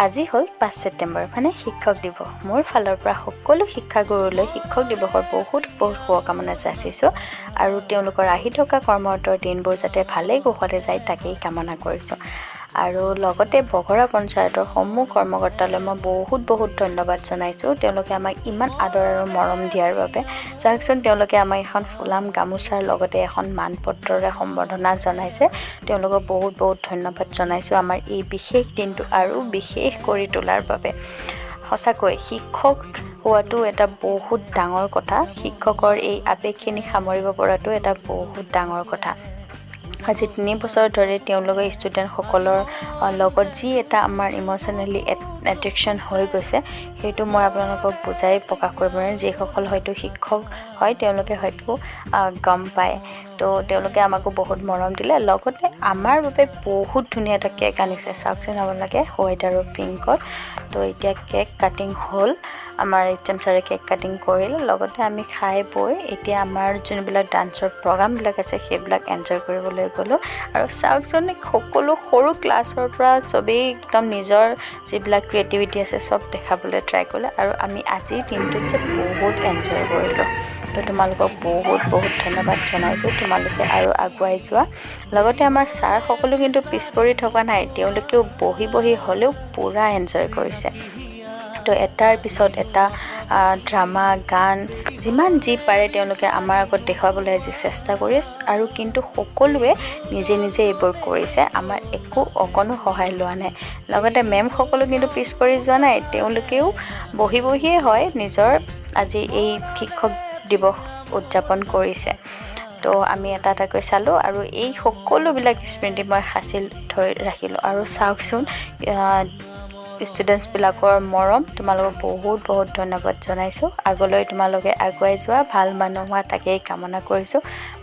আজি হ'ল 5 ছেপ্টেম্বৰ মানে শিক্ষক দিৱস। মোৰ ফালৰ পৰা সকলো শিক্ষাগুৰুলৈ শিক্ষক দিৱসৰ বহুত শুভকামনা যাচিছোঁ আৰু তেওঁলোকৰ আহি থকা কৰ্মৰতৰ দিনবোৰ যাতে ভালেই কুশলে যায় তাকেই কামনা কৰিছোঁ। আৰু লগতে বঘৰা পঞ্চায়তৰ সমূহ কৰ্মকৰ্তালৈ মই বহুত ধন্যবাদ জনাইছোঁ। তেওঁলোকে আমাক ইমান আদৰ আৰু মৰম দিয়াৰ বাবে। চাওকচোন, তেওঁলোকে আমাক এখন ফুলাম গামোচাৰ লগতে এখন মানপত্ৰৰে সম্বৰ্ধনা জনাইছে। তেওঁলোকক বহুত ধন্যবাদ জনাইছোঁ আমাৰ এই বিশেষ দিনটো আৰু বিশেষ কৰি তোলাৰ বাবে। সঁচাকৈ শিক্ষক হোৱাটো এটা বহুত ডাঙৰ কথা। শিক্ষকৰ এই আৱেগখিনি সামৰিব পৰাটো এটা বহুত ডাঙৰ কথা। আজি 3 বছৰ ধৰি তেওঁলোকে ষ্টুডেণ্টসকলৰ লগত যি এটা আমাৰ ইম'শ্যনেলি এট্ৰেকশ্যন হৈ গৈছে, সেইটো মই আপোনালোকক বুজাই প্ৰকাশ কৰিব নোৱাৰিম। যিসকল হয়তো শিক্ষক হয় তেওঁলোকে হয়তো গম পায়। তো তেওঁলোকে আমাকো বহুত মৰম দিলে। লগতে আমাৰ বাবে বহুত ধুনীয়া এটা কেক আনিছে। চাওকচোন আপোনালোকে, হোৱাইট আৰু পিংকত। তো এতিয়া কেক কাটিং হ'ল। আমাৰ HM ছাৰে কেক কাটিং কৰিলে। লগতে আমি খাই বৈ এতিয়া আমাৰ যোনবিলাক ডান্সৰ প্ৰগ্ৰামবিলাক আছে সেইবিলাক এনজয় কৰিবলৈ গ'লোঁ। আৰু চাওকচোন, সকলো সৰু ক্লাছৰ পৰা চবেই একদম নিজৰ যিবিলাক ক্ৰিয়েটিভিটি আছে চব দেখাবলৈ ট্ৰাই কৰিলে। আৰু আমি আজিৰ দিনটোত যে বহুত এনজয় কৰিলোঁ। তো তোমালোকক বহুত ধন্যবাদ জনাইছোঁ। তোমালোকে আৰু আগুৱাই যোৱা। লগতে আমাৰ ছাৰসকলো কিন্তু পিছ পৰি থকা নাই। তেওঁলোকেও বহি হ'লেও পূৰা এনজয় কৰিছে। তো এটাৰ পিছত এটা ড্ৰামা, গান যিমান যি পাৰে তেওঁলোকে আমাৰ আগত দেখুৱাবলৈ আজি চেষ্টা কৰি আৰু কিন্তু সকলোৱে নিজে এইবোৰ কৰিছে। আমাৰ একো অকণো সহায় লোৱা নাই। লগতে মেমসকলো কিন্তু পিছ পৰি যোৱা নাই। তেওঁলোকেও বহিয়ে হয় নিজৰ আজি এই শিক্ষক দিৱস উদযাপন কৰিছে। তো আমি এটাকৈ চালোঁ আৰু এই সকলোবিলাক স্মৃতি মই সাঁচি থৈ ৰাখিলোঁ। আৰু চাওকচোন, ষ্টুডেণ্টছবিলাকৰ মৰম, তোমালোকক বহুত ধন্যবাদ জনাইছোঁ। আগলৈ তোমালোকে আগুৱাই যোৱা, ভাল মানুহ হোৱা তাকেই কামনা কৰিছোঁ।